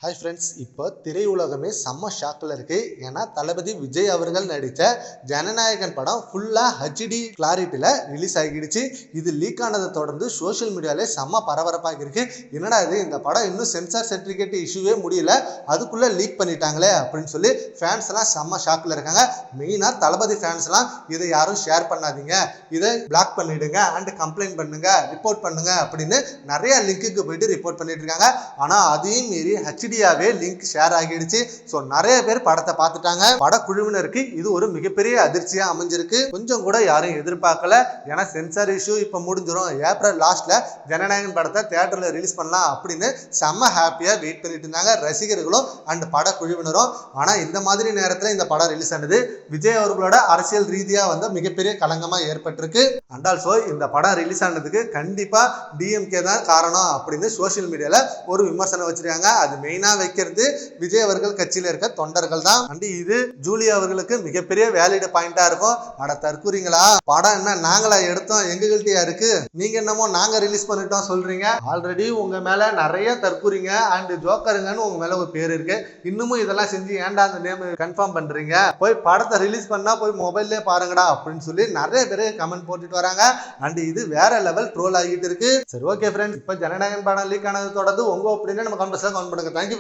Hi friends, இப்போ திரையுலகமே செம்ம ஷாக்கில் இருக்கு. ஏன்னா தளபதி விஜய் அவர்கள் நடித்த ஜனநாயகன் படம் ஃபுல்லாக ஹெச்டி கிளாரிட்டியில் ரிலீஸ் ஆகிடுச்சு. இது லீக் ஆனதை தொடர்ந்து சோஷியல் மீடியாவிலே செம்ம பரபரப்பாக இருக்கு. என்னடா இது, இந்த படம் இன்னும் சென்சார் சர்டிஃபிகேட் இஷ்யூவே முடியல, அதுக்குள்ளே லீக் பண்ணிட்டாங்களே அப்படின்னு சொல்லி ஃபேன்ஸ் எல்லாம் செம்ம ஷாக்கில் இருக்காங்க. மெயினாக தளபதி ஃபேன்ஸ் எல்லாம் இதை யாரும் ஷேர் பண்ணாதீங்க, இதை பிளாக் பண்ணிடுங்க அண்ட் கம்ப்ளைண்ட் பண்ணுங்க, ரிப்போர்ட் பண்ணுங்க அப்படின்னு நிறைய லிங்க்குக்கு போயிட்டு ரிப்போர்ட் பண்ணிட்டு இருக்காங்க. ஆனால் அதையும் மீறி ஹெச்டியாவே லிங்க் ஷேர் ஆகிடுச்சு. ஸோ நிறைய பேர் படத்தை பார்த்துட்டாங்க. படக்குழுவினருக்கு இது ஒரு மிகப்பெரிய அதிர்ச்சியா அமைஞ்சிருக்கு. கொஞ்சம் கூட யாரும் எதிர்பார்க்கல. ஏன்னா சென்சார் இஷ்யூ இப்போ முடிஞ்சிடும், ஏப்ரல் லாஸ்ட்ல ஜனநாயகன் படத்தை தியேட்டர்ல ரிலீஸ் பண்ணலாம் அப்படின்னு செம்ம ஹாப்பியா வெயிட் பண்ணிட்டு இருந்தாங்க ரசிகர்களும் அண்ட் படக்குழுவினரும். ஆனா இந்த மாதிரி நேரத்தில் இந்த படம் ரிலீஸ் ஆனது விஜய் அவர்களோட அரசியல் ரீதியா வந்து மிகப்பெரிய களங்கமா ஏற்பட்டிருக்கு. அண்ட் ஆல்சோ இந்த படம் ரிலீஸ் ஆனதுக்கு கண்டிப்பா டிஎம்கே தான் காரணம் அப்படின்னு சோசியல் மீடியால ஒரு விமர்சனம் வச்சிருக்காங்க. அது மெயினா வைக்கிறது விஜய் அவர்கள் கட்சியில இருக்க தொண்டர்கள் தான். அண்ட் இது ஜூலியா அவர்களுக்கு மிகப்பெரிய வேலிட் பாயிண்டா இருக்கும். அட தற்கூறீங்களா, படம் என்ன நாங்களா எடுத்தோம், எங்ககிட்டயா இருக்கு, நீங்க என்னமோ நாங்க ரிலீஸ் பண்ணிட்டோம் சொல்றீங்க. ஆல்ரெடி உங்க மேல நிறைய தற்கூறிங்க அண்ட் ஜோக்கருங்கன்னு உங்க மேல ஒரு பேர் இருக்கு. இன்னமும் இதெல்லாம் செஞ்சு ஏன்டா அந்த நேம் கன்ஃபார்ம் பண்றீங்க, போய் படத்தை ரிலீஸ் பண்ணா போய் மொபைல்லே பாருங்கடா அப்படின்னு சொல்லி நிறைய பேர் கமெண்ட் போட்டுட்டு வராங்க. அண்ட் இது வேற லெவல் ட்ரோல் ஆகிட்டு இருக்கு. சரி, ஓகே ஃப்ரெண்ட்ஸ், இப்போ ஜனநாயகன் படம் லீக் ஆனது தொடர்ந்து உங்க ஒப்பீனியன் நம்ம கமெண்ட்ஸ்ல கமெண்ட் பண்ணுங்க. Thank you friends.